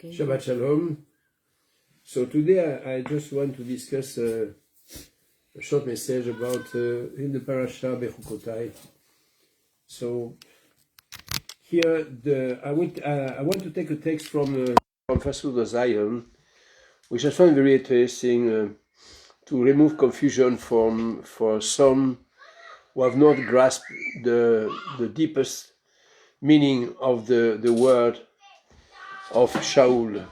Shabbat Shalom. So today I just want to discuss a short message about in the Parasha Bechukotai. So here I want to take a text from First of Zion, which I find very interesting to remove confusion for some who have not grasped the deepest meaning of the word of Shaul.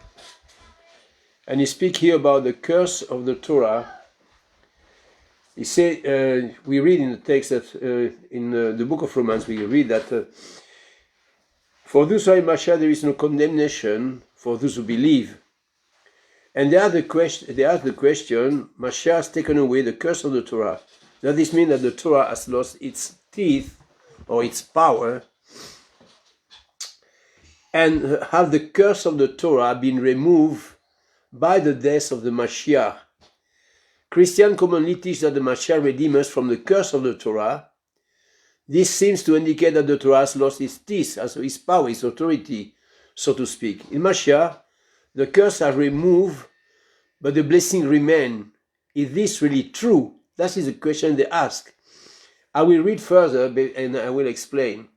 And he speaks here about the curse of the Torah. He said, we read in the text that in the book of Romans, we read that for those who are in Mashiach, there is no condemnation for those who believe. And they ask the question, Mashiach has taken away the curse of the Torah. Does this mean that the Torah has lost its teeth or its power? And have the curse of the Torah been removed by the death of the Mashiach? Christians commonly teach that the Mashiach redeems us from the curse of the Torah. This seems to indicate that the Torah has lost its teeth, also its power, its authority, so to speak. In Mashiach, the curse are removed, but the blessing remains. Is this really true? That is the question they ask. I will read further and I will explain.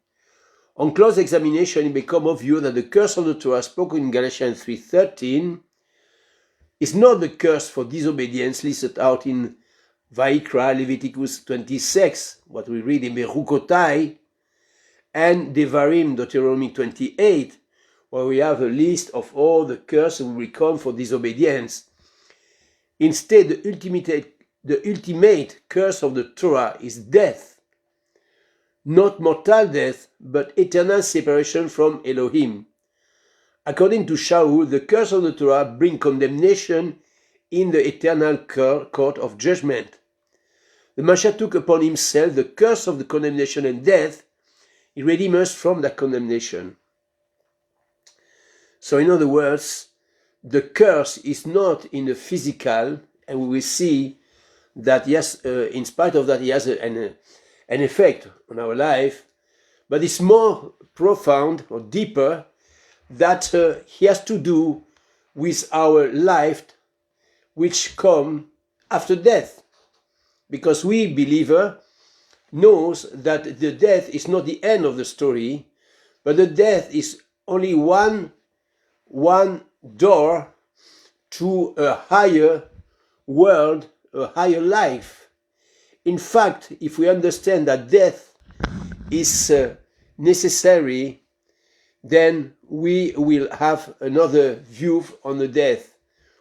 On close examination, it becomes obvious that the curse of the Torah spoken in Galatians 3:13 is not the curse for disobedience listed out in Vayikra, Leviticus 26, what we read in Bechukotai, and Devarim, Deuteronomy 28, where we have a list of all the curses we come for disobedience. Instead, the ultimate curse of the Torah is death. Not mortal death, but eternal separation from Elohim. According to Shaul, the curse of the Torah brings condemnation in the eternal court of judgment. The Mashiach took upon himself the curse of the condemnation and death. He redeemed us from that condemnation. So in other words, the curse is not in the physical, and we will see that yes, in spite of that, he has an effect on our life, but it's more profound or deeper, that he has to do with our life which come after death. Because we, believer, knows that the death is not the end of the story, but the death is only one door to a higher world, a higher life. In fact, if we understand that death is necessary, then we will have another view on the death.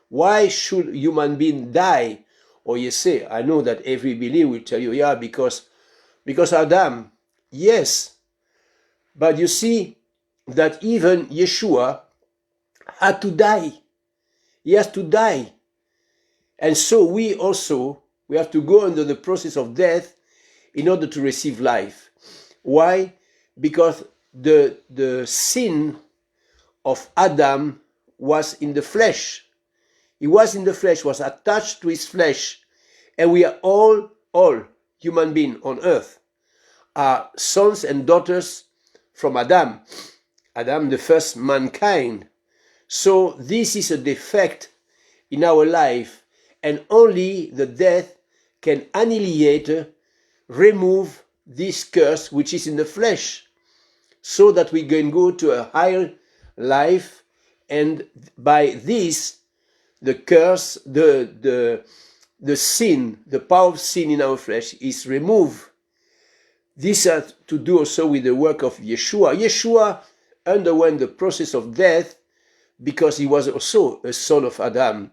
Why should human being die? Or you say, I know that every believer will tell you, yeah, because Adam. Yes, but you see that even Yeshua had to die. He has to die. And so we have to go under the process of death in order to receive life. Why? Because the sin of Adam was in the flesh. He was in the flesh, was attached to his flesh. And we are all human beings on earth are sons and daughters from Adam. Adam, the first mankind. So this is a defect in our life, and only the death can annihilate, remove this curse which is in the flesh, so that we can go to a higher life, and by this, the curse, the sin, the power of sin in our flesh is removed. This has to do also with the work of Yeshua. Yeshua underwent the process of death because he was also a son of Adam.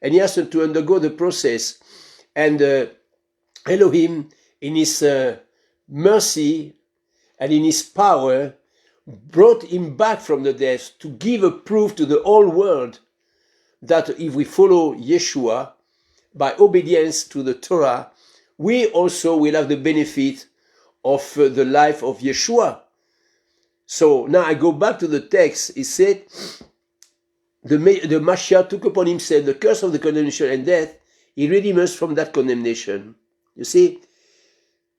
And he has to undergo the process. And Elohim, in his mercy and in his power, brought him back from the death to give a proof to the whole world that if we follow Yeshua by obedience to the Torah, we also will have the benefit of the life of Yeshua. So now I go back to the text. It said, the Mashiach took upon himself the curse of the condemnation and death. He redeemed us from that condemnation. You see,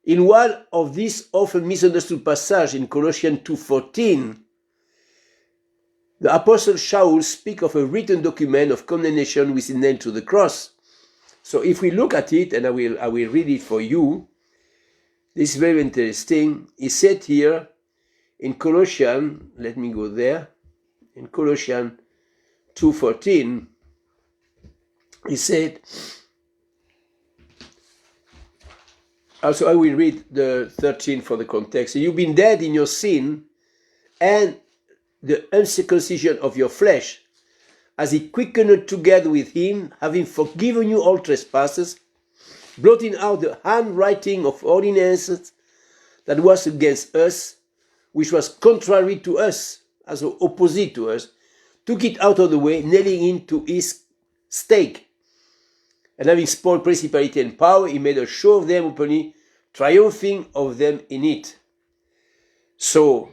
in one of these often misunderstood passages in Colossians 2:14, The Apostle Shaul speaks of a written document of condemnation which is nailed to the cross. So if we look at it, and I will read it for you, this is very interesting. He said here in Colossians, let me go there, in Colossians 2:14, he said, also I will read the 13 for the context. You've been dead in your sin and the uncircumcision of your flesh, as he quickened together with him, having forgiven you all trespasses, blotting out the handwriting of ordinances that was against us, which was contrary to us, as opposite to us, took it out of the way, nailing it to his stake. And having spoiled principality and power, he made a show of them openly, triumphing of them in it. So,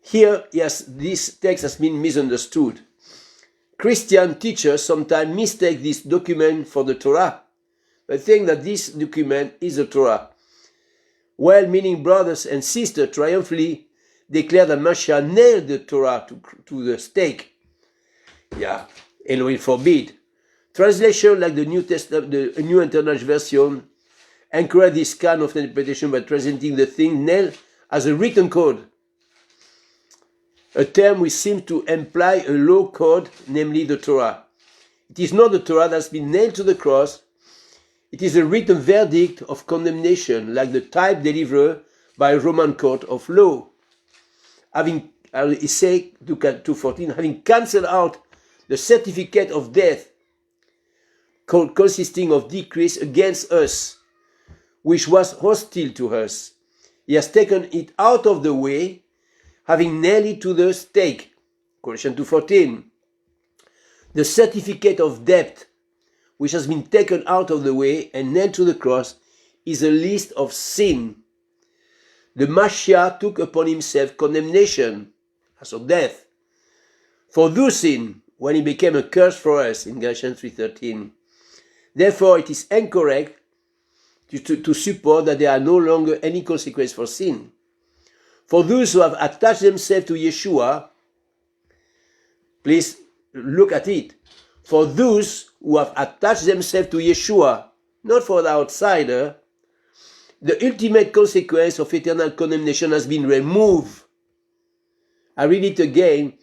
here, yes, this text has been misunderstood. Christian teachers sometimes mistake this document for the Torah. They think that this document is the Torah. Well-meaning brothers and sisters triumphantly declare that Mashiach nailed the Torah to the stake. Yeah, Elohim forbid. Translation like the New Testament, the New International Version, encourage this kind of interpretation by presenting the thing nailed as a written code. A term which seems to imply a law code, namely the Torah. It is not the Torah that has been nailed to the cross. It is a written verdict of condemnation, like the type delivered by a Roman court of law. Having, he says, 2:14, having cancelled out the certificate of death, consisting of decrees against us, which was hostile to us, he has taken it out of the way, having nailed it to the stake. Colossians 2:14. The certificate of debt, which has been taken out of the way and nailed to the cross, is a list of sin. The Mashiach took upon himself condemnation, as of death, for those sin, when he became a curse for us, in Galatians 3:13. Therefore, it is incorrect to support that there are no longer any consequences for sin. For those who have attached themselves to Yeshua, please look at it. For those who have attached themselves to Yeshua, not for the outsider, the ultimate consequence of eternal condemnation has been removed. I read it again.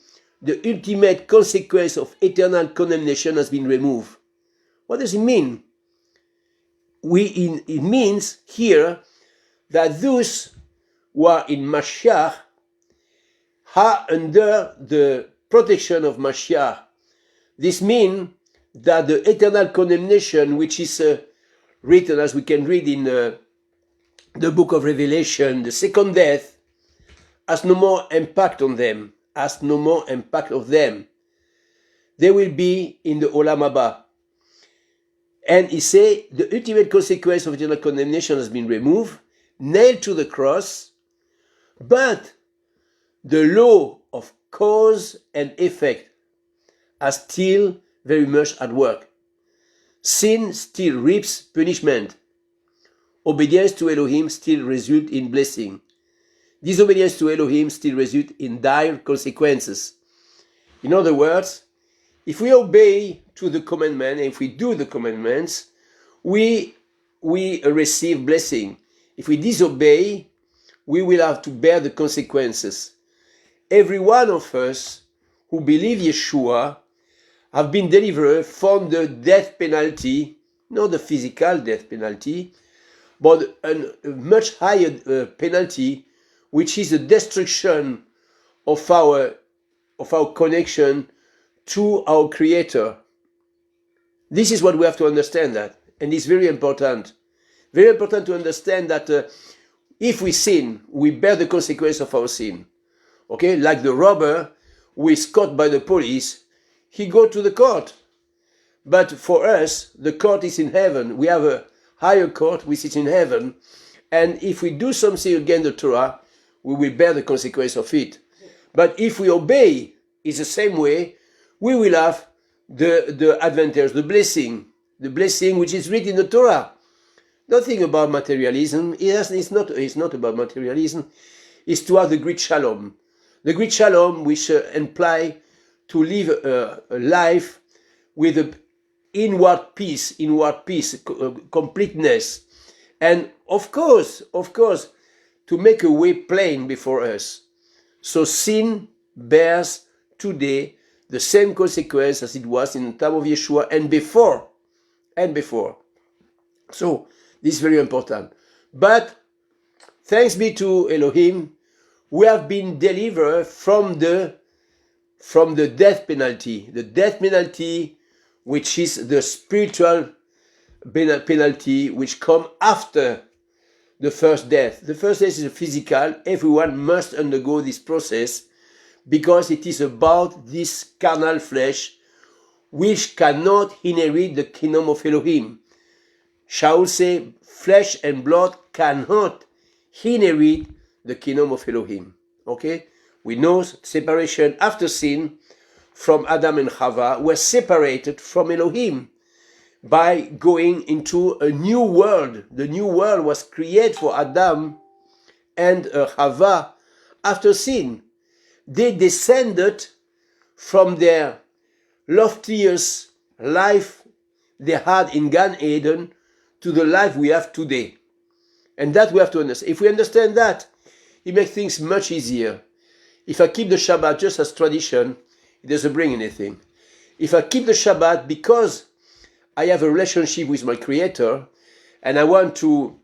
The ultimate consequence of eternal condemnation has been removed. What does it mean? It means here that those who are in Mashiach are under the protection of Mashiach. This means that the eternal condemnation, which is written, as we can read in the book of Revelation, the second death, has no more impact on them, has no more impact of them. They will be in the Olam Haba. And he says the ultimate consequence of eternal condemnation has been removed, nailed to the cross, but the law of cause and effect are still very much at work. Sin still reaps punishment. Obedience to Elohim still results in blessing. Disobedience to Elohim still results in dire consequences. In other words, if we obey to the commandment, and if we do the commandments, we receive blessing. If we disobey, we will have to bear the consequences. Every one of us who believe Yeshua have been delivered from the death penalty, not the physical death penalty, but a much higher penalty, which is the destruction of our connection to our Creator. This is what we have to understand that, and it's very important. Very important to understand that if we sin, we bear the consequence of our sin. Okay, like the robber who is caught by the police, he goes to the court. But for us, the court is in heaven. We have a higher court which is in heaven. And if we do something against the Torah, we will bear the consequence of it. But if we obey, it's the same way, we will have the advantage, the blessing which is written in the Torah. Nothing about materialism. It's not about materialism. It's to have the great shalom. The Greek shalom, which imply to live a life with an inward peace, completeness. And of course, to make a way plain before us. So sin bears today the same consequence as it was in the time of Yeshua and before. So this is very important. But thanks be to Elohim, we have been delivered from the death penalty. The death penalty, which is the spiritual penalty which comes after the first death. The first death is physical. Everyone must undergo this process because it is about this carnal flesh which cannot inherit the kingdom of Elohim. Shaul say, flesh and blood cannot inherit the kingdom of Elohim. Okay? We know separation after sin from Adam and Chava were separated from Elohim by going into a new world. The new world was created for Adam and Chava after sin. They descended from their loftiest life they had in Gan Eden to the life we have today. And that we have to understand. If we understand that, it makes things much easier. If I keep the Shabbat just as tradition, it doesn't bring anything. If I keep the Shabbat because I have a relationship with my Creator and I want to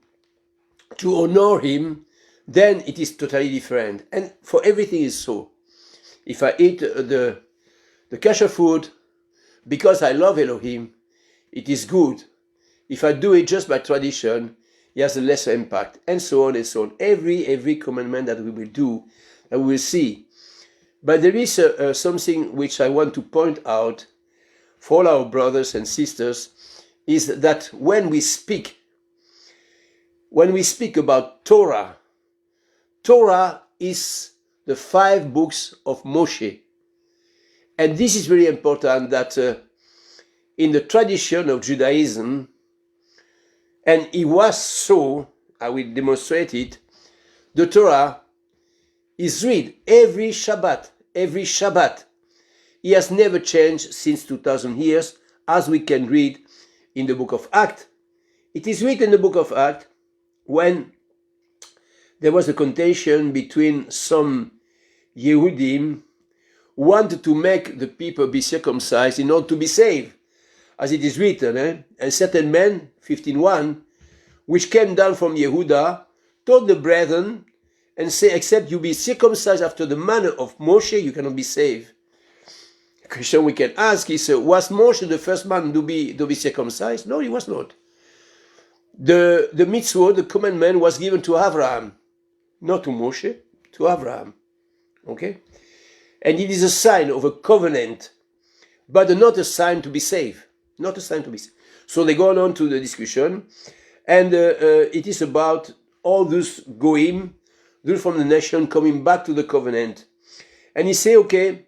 honor Him, then it is totally different. And for everything is so. If I eat the kosher food because I love Elohim, it is good. If I do it just by tradition, it has a lesser impact, and so on and so on. Every commandment that we will do, that we will see. But there is something which I want to point out for all our brothers and sisters, is that when we speak about Torah, Torah is the 5 books of Moshe. And this is very important that in the tradition of Judaism, and it was so, I will demonstrate it, the Torah is read every Shabbat. It has never changed since 2000 years, as we can read in the book of Acts. It is written in the book of Acts when there was a contention between some Yehudim who wanted to make the people be circumcised in order to be saved, as it is written. And certain men, 15:1, which came down from Yehuda, told the brethren and say, except you be circumcised after the manner of Moshe, you cannot be saved. The question we can ask is, was Moshe the first man to be circumcised? No, he was not. The mitzvah, the commandment, was given to Abraham, not to Moshe, to Abraham. Okay? And it is a sign of a covenant, but not a sign to be saved. Not a sign to be saved. So they go on to the discussion, and it is about all those goyim, those from the nation, coming back to the covenant. And he say, okay,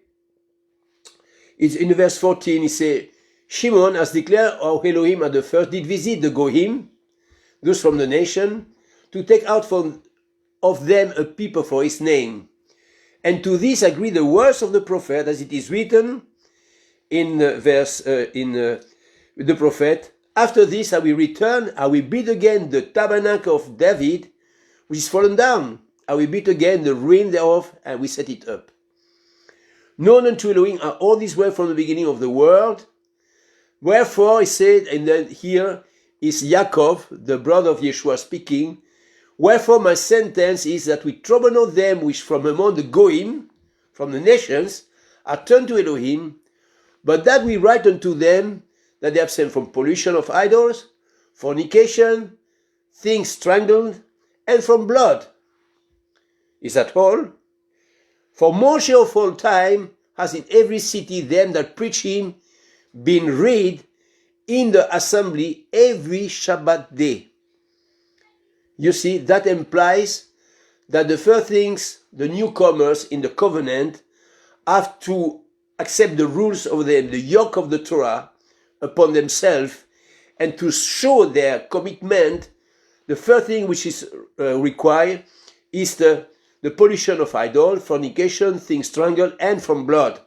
it's in verse 14, he say, Shimon has declared how Elohim at the first did visit the goyim, those from the nation, to take out of them a people for his name. And to this agree the words of the prophet, as it is written in the prophet, after this I will return, I will build again the tabernacle of David, which is fallen down. I will build again the ruin thereof, and we set it up. Known unto Elohim are all these words from the beginning of the world. Wherefore, he said, and then here is Yaakov, the brother of Yeshua, speaking. Wherefore my sentence is that we trouble not them which from among the goyim, from the nations, are turned to Elohim, but that we write unto them that they abstain from pollution of idols, fornication, things strangled, and from blood. Is that all? For Moshe of all time has in every city them that preach him been read in the assembly every Shabbat day. You see, that implies that the first things, the newcomers in the covenant, have to accept the rules of the yoke of the Torah upon themselves, and to show their commitment, the first thing which is required is the the pollution of idol, fornication, things strangled, and from blood.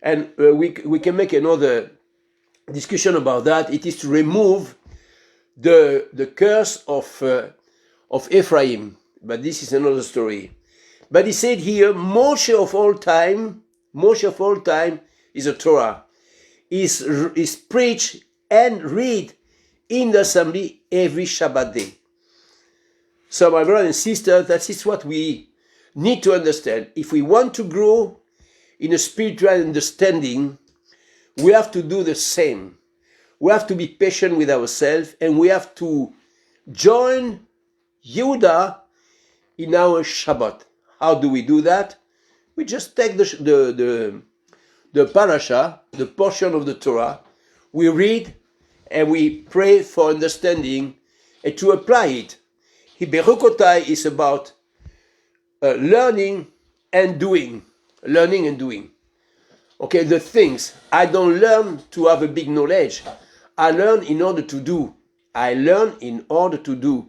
And we can make another discussion about that. It is to remove the curse of Ephraim. But this is another story. But he said here, Moshe of all time is a Torah. Is preached and read in the assembly every Shabbat day. So my brothers and sisters, that is what we need to understand. If we want to grow in a spiritual understanding, we have to do the same. We have to be patient with ourselves, and we have to join Yehuda in our Shabbat. How do we do that? We just take the Parasha, the portion of the Torah, we read and we pray for understanding and to apply it. Hiberokotai is about learning and doing. Learning and doing. Okay, the things. I don't learn to have a big knowledge. I learn in order to do. I learn in order to do.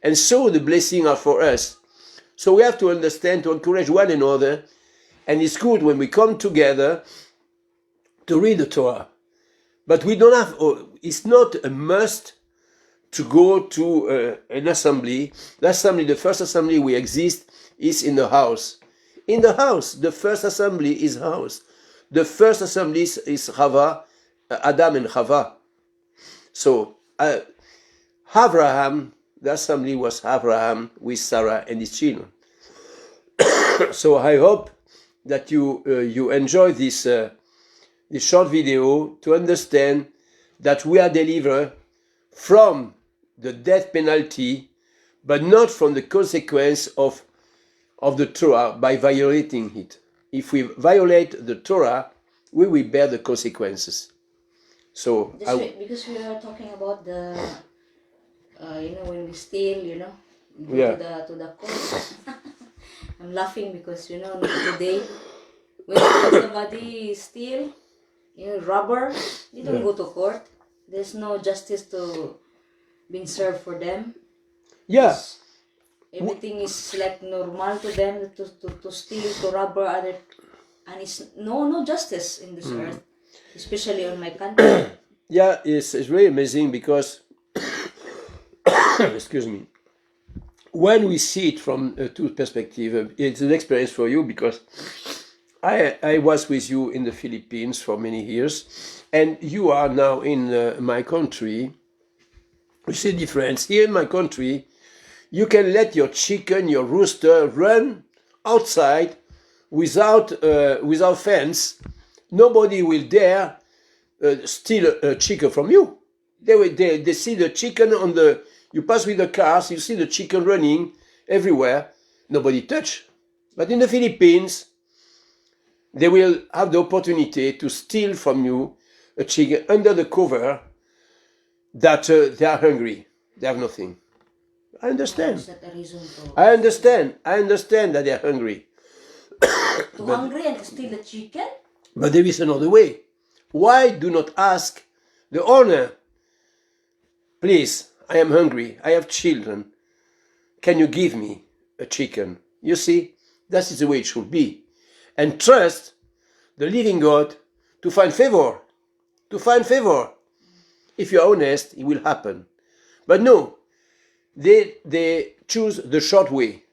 And so the blessings are for us. So we have to understand, to encourage one another. And it's good when we come together to read the Torah. But we don't have, it's not a must to go to an assembly. The first assembly we exist is in the house. In the house, the first assembly is house. The first assembly is Chava, Adam and Chava. So, Abraham, the assembly was Abraham with Sarah and his children. So I hope that you enjoy this short video to understand that we are delivered from the death penalty, but not from the consequence of the Torah by violating it. If we violate the Torah, we will bear the consequences. So because we are talking about the when we steal, go to the court. I'm laughing because today when somebody steal, robber, you don't go to court. There's no justice to being served for them. Yeah. Everything is like normal to them to steal, to rob other, and it's no justice in this earth, especially on my country. Yeah, it's really amazing because excuse me. When we see it from two perspectives, it's an experience for you because I was with you in the Philippines for many years, and you are now in my country. We see the difference. Here in my country, you can let your chicken, your rooster run outside without fence. Nobody will dare steal a chicken from you. They see the chicken on the. You pass with the cars, you see the chicken running everywhere. Nobody touch. But in the Philippines, they will have the opportunity to steal from you a chicken under the cover that they are hungry. They have nothing. I understand. I understand that they are hungry. Hungry and steal the chicken? But there is another way. Why do not ask the owner, please, I am hungry, I have children, can you give me a chicken? You see, that is the way it should be. And trust the living God to find favor. To find favor. If you are honest, it will happen. But no, they choose the short way.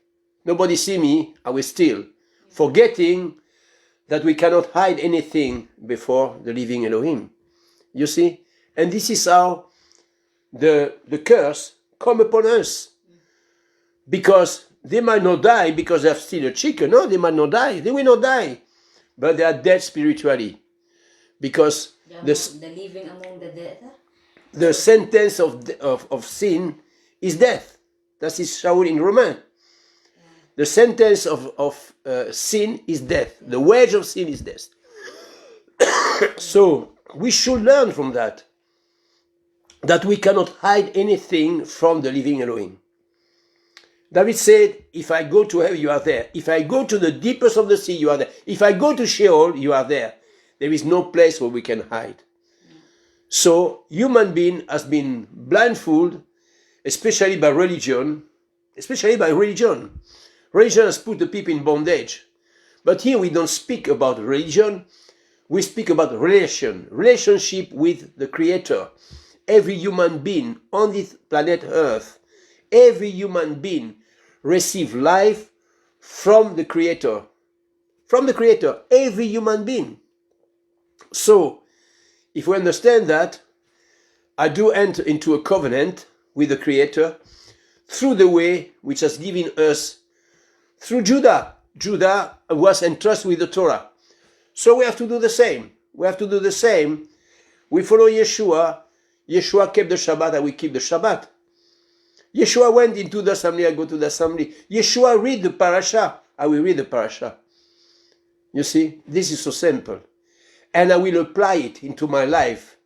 Nobody see me, I will steal. Forgetting that we cannot hide anything before the living Elohim. You see? And this is how the curse come upon us. Because they might not die because they have stolen a chicken. No, they might not die. They will not die. But they are dead spiritually. Because the living among the dead. The sentence of sin is death. That is shown in Romans. The sentence of sin is death. The wage of sin is death. So we should learn from that we cannot hide anything from the living Elohim. David said, if I go to heaven, you are there. If I go to the deepest of the sea, you are there. If I go to Sheol, you are there. There is no place where we can hide. So human being has been blindfolded, especially by religion. Religion has put the people in bondage. But here we don't speak about religion. We speak about relationship with the Creator. Every human being on this planet Earth, every human being receives life from the Creator. From the Creator, every human being. So, if we understand that, I do enter into a covenant with the Creator through the way which has given us through Judah. Judah was entrusted with the Torah. So we have to do the same. We have to do the same. We follow Yeshua. Yeshua kept the Shabbat, and we keep the Shabbat. Yeshua went into the assembly, I go to the assembly. Yeshua read the Parasha, I will read the Parasha. You see, this is so simple. And I will apply it into my life.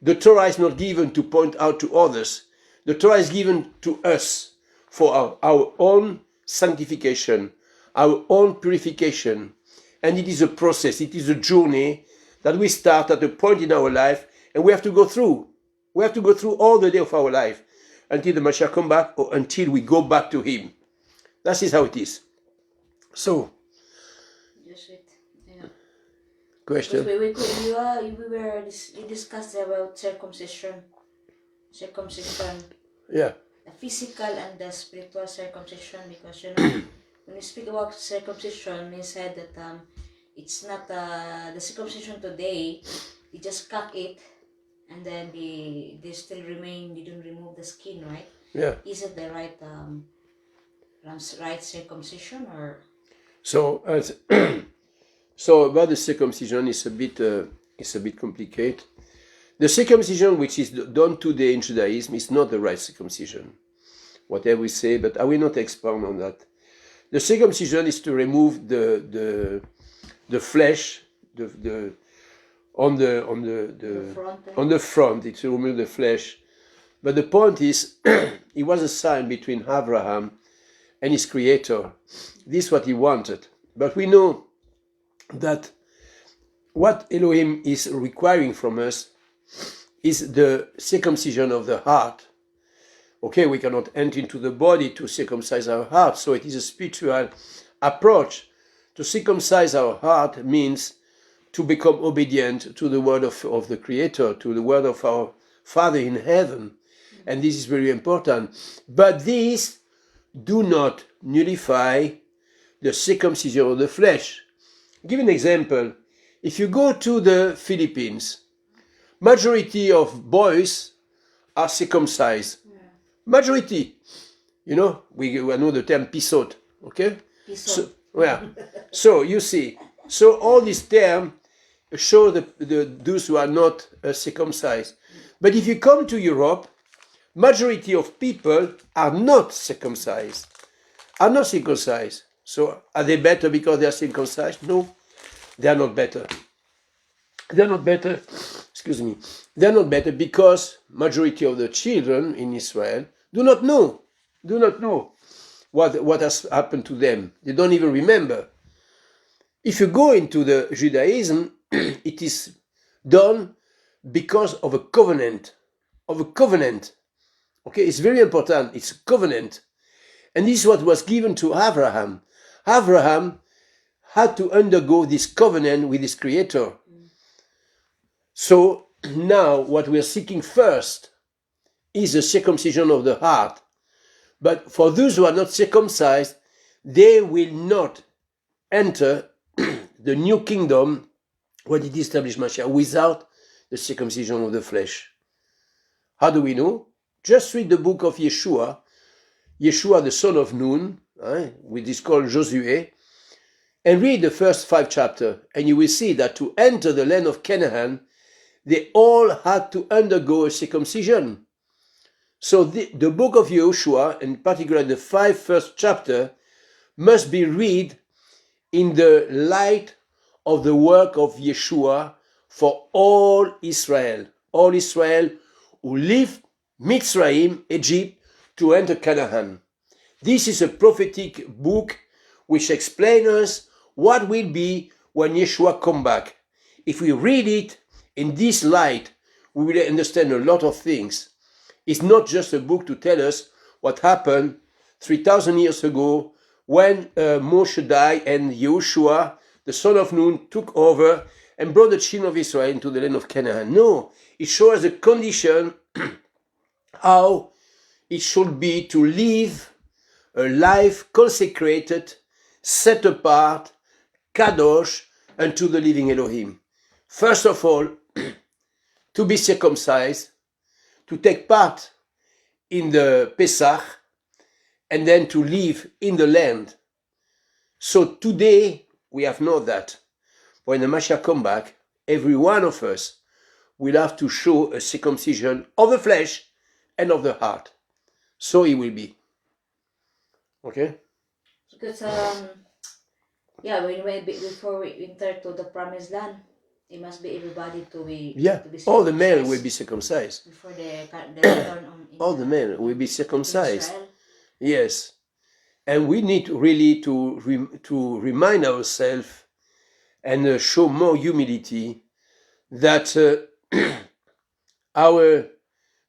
The Torah is not given to point out to others. The Torah is given to us for our own sanctification, our own purification. And it is a process, it is a journey that we start at a point in our life and we have to go through. We have to go through all the day of our life until the Mashiach come back or until we go back to him. That is how it is. So, Just it. Yeah. question? We discussed about circumcision. Yeah. The physical and the spiritual circumcision, because when we speak about circumcision, we said that it's not the circumcision today. They just cut it, and then they still remain. They don't remove the skin, right? Yeah. Is it the right right circumcision or? So, so about the circumcision is a bit complicated. The circumcision which is done today in Judaism is not the right circumcision, whatever we say, but I will not expound on that. The circumcision is to remove the flesh, on the front. It's to remove the flesh. But the point is, it was a sign between Abraham and his Creator. This is what he wanted. But we know that what Elohim is requiring from us is the circumcision of the heart. Okay, we cannot enter into the body to circumcise our heart, so it is a spiritual approach. To circumcise our heart means to become obedient to the word of the Creator, to the word of our Father in heaven. And this is very important. But these do not nullify the circumcision of the flesh. I'll give an example. If you go to the Philippines, majority of boys are circumcised. Majority. You know, we know the term pisot. Okay? Pisot. So, yeah. So you see, so all these terms show those who are not circumcised. But if you come to Europe, majority of people are not circumcised. Are not circumcised. So are they better because they are circumcised? No, they are not better. They are not better. Excuse me. They are not better because majority of the children in Israel do not know what has happened to them. They don't even remember. If you go into the Judaism, it is done because of a covenant. Okay, it's very important. It's a covenant. And this is what was given to Abraham. Abraham had to undergo this covenant with his Creator. So now what we are seeking first is the circumcision of the heart. But for those who are not circumcised, they will not enter the new kingdom when it established Mashiach without the circumcision of the flesh. How do we know? Just read the book of Yeshua, the son of Nun, which is called Josué, and read the first 5 chapters, and you will see that to enter the land of Canaan, they all had to undergo a circumcision. So the book of Yeshua, in particular the 5 first chapters, must be read in the light of the work of Yeshua for all Israel who leave Mitzrayim, Egypt, to enter Canaan. This is a prophetic book which explains us what will be when Yeshua come back. If we read it in this light, we will understand a lot of things. It's not just a book to tell us what happened 3,000 years ago when Moshe died and Yehoshua, the son of Nun, took over and brought the children of Israel into the land of Canaan. No, it shows the condition how it should be to live a life consecrated, set apart, kadosh, unto the living Elohim. First of all, to be circumcised, to take part in the Pesach, and then to live in the land. So today, we have not that. When the Mashiach come back, every one of us will have to show a circumcision of the flesh and of the heart. So it will be. Okay? Because before we enter to the promised land, it must be everybody to be all the men will be circumcised. Before the return on all the men will be circumcised. Israel. Yes. And we need really to remind ourselves and show more humility that our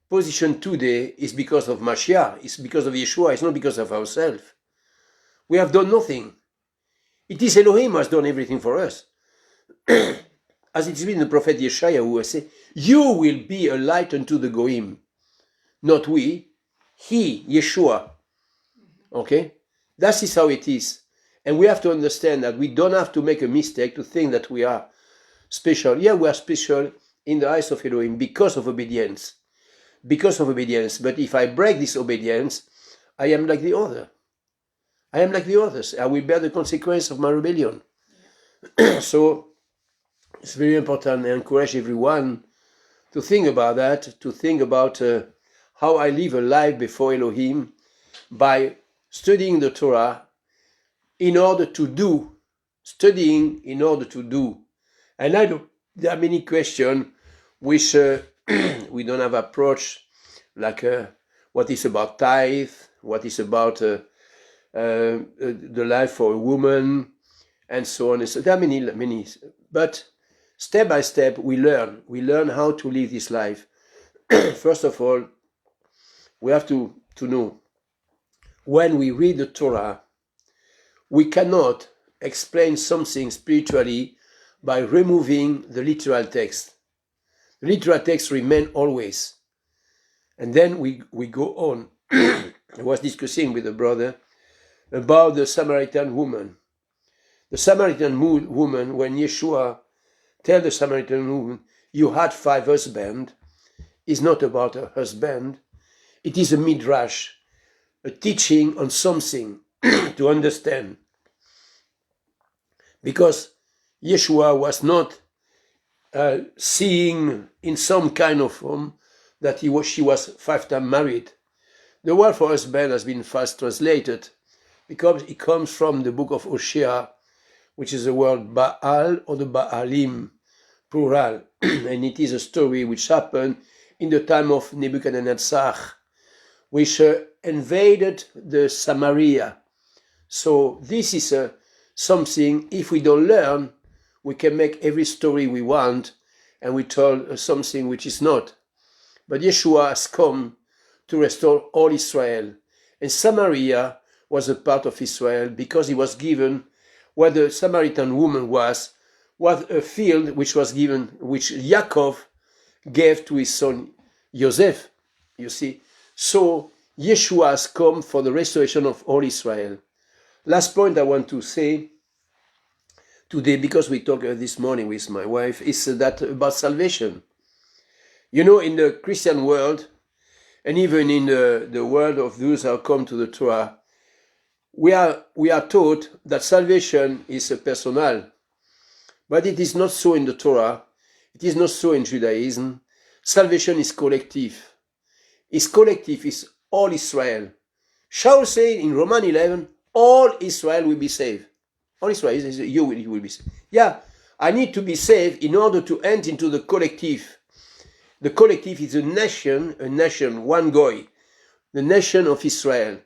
position today is because of Mashiach, it's because of Yeshua, it's not because of ourselves. We have done nothing. It is Elohim who has done everything for us. As it is written in the prophet Yeshaya, who has said, you will be a light unto the Goim. Not we, he, Yeshua. Okay? That is how it is. And we have to understand that we don't have to make a mistake to think that we are special. Yeah, we are special in the eyes of Elohim because of obedience. Because of obedience. But if I break this obedience, I am like the other. I am like the others. I will bear the consequence of my rebellion. Yeah. So, it's very important. I encourage everyone to think about that, to think about how I live a life before Elohim by studying the Torah in order to do, studying in order to do. And I know there are many questions which we don't have approach, like what is about tithe, what is about the life for a woman, and so on. So there are many, but step by step we learn how to live this life. First of all, we have to know, when we read the Torah, we cannot explain something spiritually by removing the literal text. The literal text remains always. And then we go on. I was discussing with a brother about the Samaritan woman. The Samaritan woman, when Yeshua tells the Samaritan woman, you had 5 husbands, is not about a husband. It is a midrash, a teaching on something to understand. Because Yeshua was not seeing in some kind of form that she was 5 times married. The word for husband has been fast translated because it comes from the book of Hosea, which is the word Baal or the Baalim, plural. And it is a story which happened in the time of Nebuchadnezzar, which invaded the Samaria. So this is something, if we don't learn, we can make every story we want and we tell something which is not. But Yeshua has come to restore all Israel. And Samaria was a part of Israel because he was given, where the Samaritan woman was a field which was given, which Yaakov gave to his son Joseph. You see? So Yeshua has come for the restoration of all Israel. Last point I want to say today, because we talked this morning with my wife, is that about salvation. You know, in the Christian world, and even in the world of those who come to the Torah, we are taught that salvation is personal. But it is not so in the Torah. It is not so in Judaism. Salvation is collective. It's collective, it's all Israel. Shaul said in Romans 11, all Israel will be saved. All Israel, you will be saved. Yeah, I need to be saved in order to enter into the collective. The collective is a nation, one goy, the nation of Israel.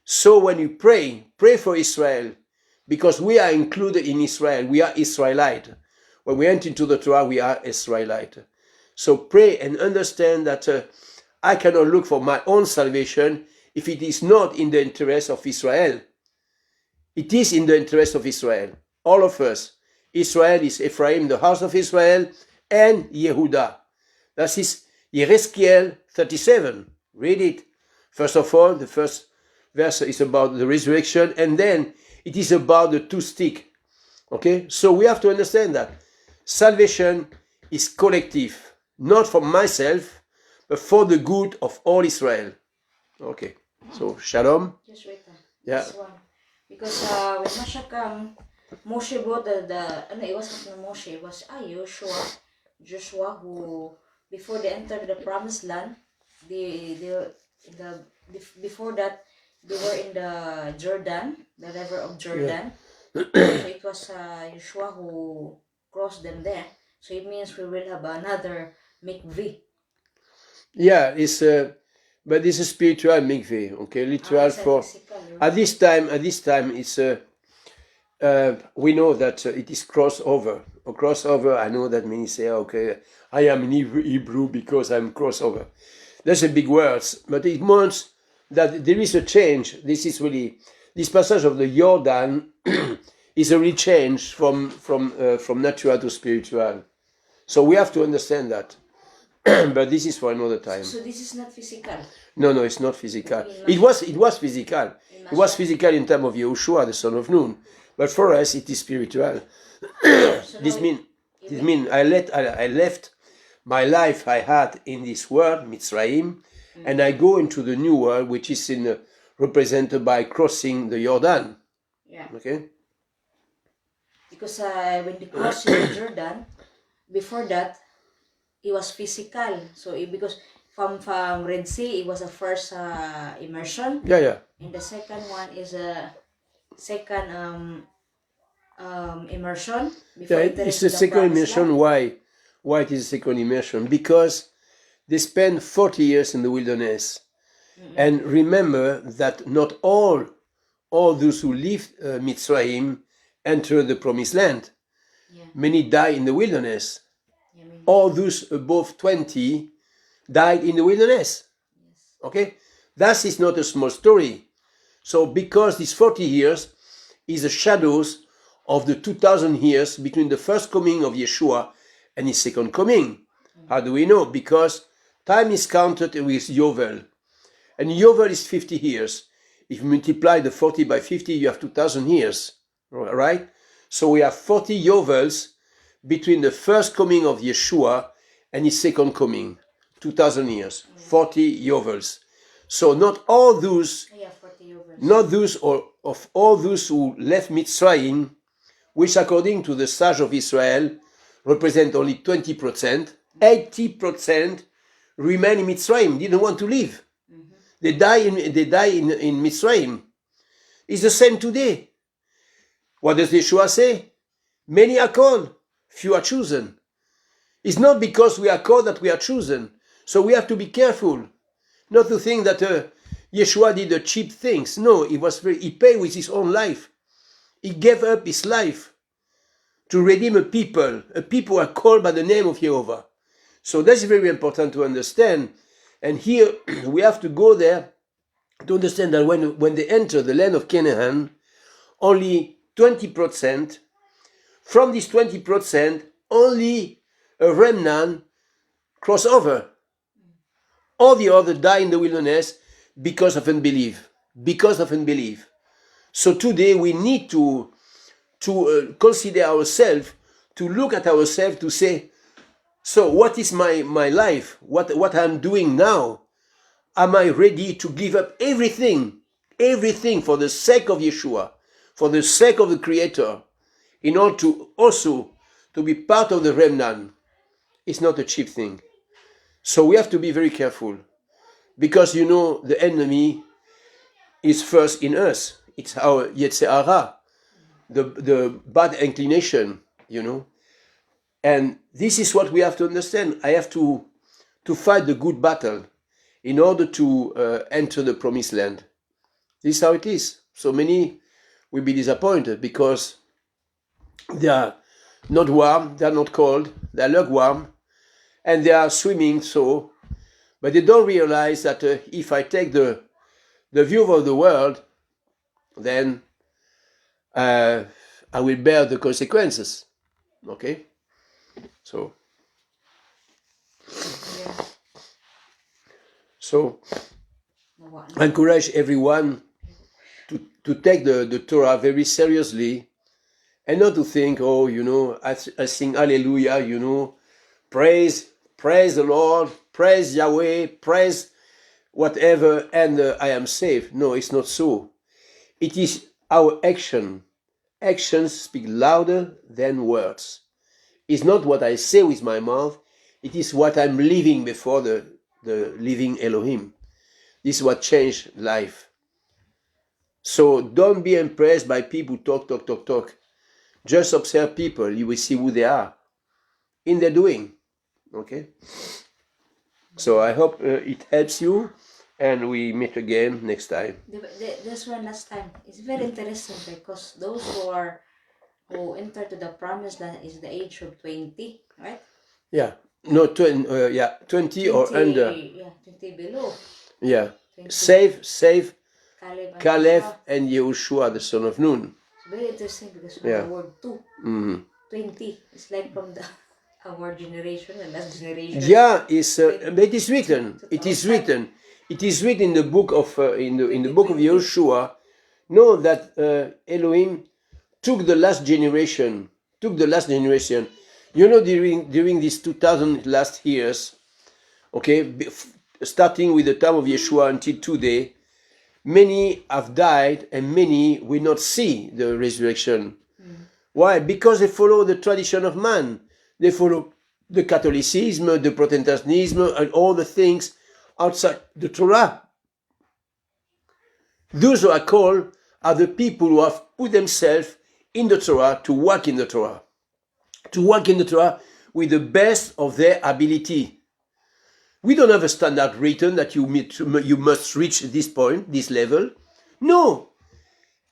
So when you pray for Israel, because we are included in Israel, we are Israelite. When we enter into the Torah, we are Israelite. So pray and understand that I cannot look for my own salvation if it is not in the interest of Israel. It is in the interest of Israel, all of us. Israel is Ephraim, the house of Israel, and Yehuda. That is Ezekiel 37. Read it. First of all, the first verse is about the resurrection, and then it is about the two stick. Okay? So we have to understand that salvation is collective, not for myself, but for the good of all Israel. Okay. So, Shalom. Just wait. Yeah. This one. Because when Masha come, Moshe brought it was not Moshe, it was Joshua who, before they entered the promised land, before that, they were in the Jordan, the river of Jordan. So it was Joshua who crossed them there. So it means we will have another mikveh. Yeah, it's but this is spiritual mikveh, okay, literal for Physical, at this time it's we know that it is crossover. A crossover, I know that many say, okay, I am in Hebrew because I'm crossover. That's a big words, but it means that there is a change. This is really this passage of the Jordan is a real change from natural to spiritual. So we have to understand that. But this is for another time. So this is not physical. No, it's not physical. It was physical. It was physical in terms of Yehoshua, the son of Nun. But for us, it is spiritual. This means I left my life I had in this world, Mitzrayim, and I go into the new world, which is represented by crossing the Jordan. Yeah. Okay. Because when they crossed the Jordan, before that, it was physical. So because from Red Sea, it was a first immersion. Yeah. And the second one is a second immersion. Yeah, it's a second immersion. Why it is a second immersion? Because they spent 40 years in the wilderness. Mm-hmm. And remember that not all those who left Mitzrayim entered the promised land. Yeah. Many died in the wilderness. Yeah, all those above 20 died in the wilderness. Yes. Okay? That is not a small story. So because these 40 years is the shadows of the 2,000 years between the first coming of Yeshua and his second coming. Mm-hmm. How do we know? Because time is counted with Yovel. And Yovel is 50 years. If you multiply the 40 by 50, you have 2,000 years. Right? So we have 40 Yovels between the first coming of Yeshua and his second coming. 2,000 years. 40 Yovels. So not all those, not those of all those who left Mitzrayim, which according to the Sage of Israel represent only 20%, 80% remain in Mitzrayim, didn't want to leave. Mm-hmm. They die in Mitzrayim. It's the same today. What does Yeshua say? Many are called, few are chosen. It's not because we are called that we are chosen. So we have to be careful not to think that Yeshua did the cheap things. No, he paid with his own life. He gave up his life to redeem a people who are called by the name of Jehovah. So that's very important to understand. And here we have to go there to understand that when they enter the land of Canaan, only 20%, from this 20%, only a remnant cross over. All the others die in the wilderness because of unbelief. So today we need to consider ourselves, to look at ourselves, to say, so what is my life? What I'm doing now? Am I ready to give up everything for the sake of Yeshua, for the sake of the Creator, in order to also to be part of the remnant? It's not a cheap thing. So we have to be very careful, because the enemy is first in us. It's our Yetzer Hara, the bad inclination, And this is what we have to understand. I have to fight the good battle in order to enter the promised land. This is how it is. So many will be disappointed because they are not warm, they are not cold, they are lukewarm, and they are swimming but they don't realize that if I take the view of the world, then I will bear the consequences. Okay? So, Yeah. so I encourage everyone to take the Torah very seriously and not to think, oh, I sing hallelujah, praise the Lord, praise Yahweh, praise whatever, and I am safe. No, it's not so. It is our action. Actions speak louder than words. It's not what I say with my mouth, it is what I'm living before the living Elohim. This is what changed life. So don't be impressed by people talk. Just observe people. You will see who they are in their doing. Okay? So I hope it helps you, and we meet again next time. This one last time. It's very interesting because those who enter to the promised land is the age of 20, right? Yeah. No, 20 or under. Yeah, 20 below. Yeah. 20. Save Caleb and Yehoshua, the son of Nun. It's very interesting because from Yeah. the word 2, 20, it's like from the our generation and last generation. Yeah, but it is written. It is written. It is written in the book of in the book of Yehoshua. Know that Elohim took the last generation. During these 2000 last years, okay, starting with the time of Yeshua until today, many have died and many will not see the resurrection. Why? Because they follow the tradition of man. They follow the Catholicism, the Protestantism, and all the things outside the Torah. Those who are called are the people who have put themselves in the Torah to work in the Torah. To work in the Torah with the best of their ability. We don't have a standard written that you must reach this point, this level. No.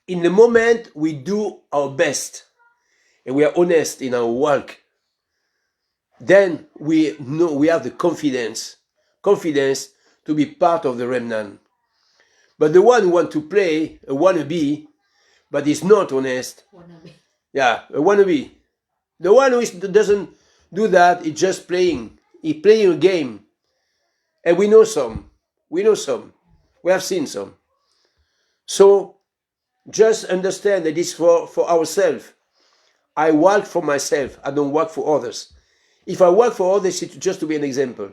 In the moment, we do our best. And we are honest in our work. Then we know we have the confidence to be part of the remnant. But the one who wants to play a wannabe, but is not honest, yeah, a wannabe. The one who doesn't do that is just playing. He's playing a game. And we know some. We have seen some. So just understand that it's for ourselves. I work for myself. I don't work for others. If I work for others, it's just to be an example.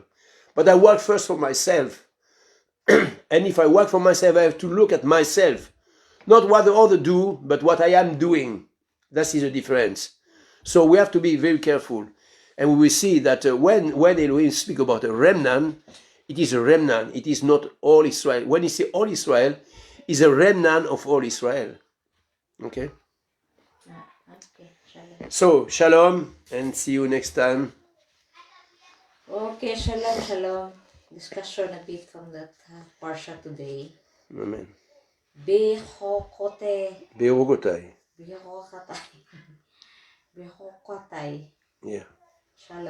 But I work first for myself. And if I work for myself, I have to look at myself. Not what the others do, but what I am doing. That is the difference. So we have to be very careful. And we will see that when Elohim speaks about a remnant, it is a remnant. It is not all Israel. When he says all Israel, it's a remnant of all Israel. Okay? Okay, shalom. So, shalom, and see you next time. Okay, shalom. Discussion a bit from that Parasha today. Amen. Behokote. Be'orogotai. Behokotai. Yeah. Shalom.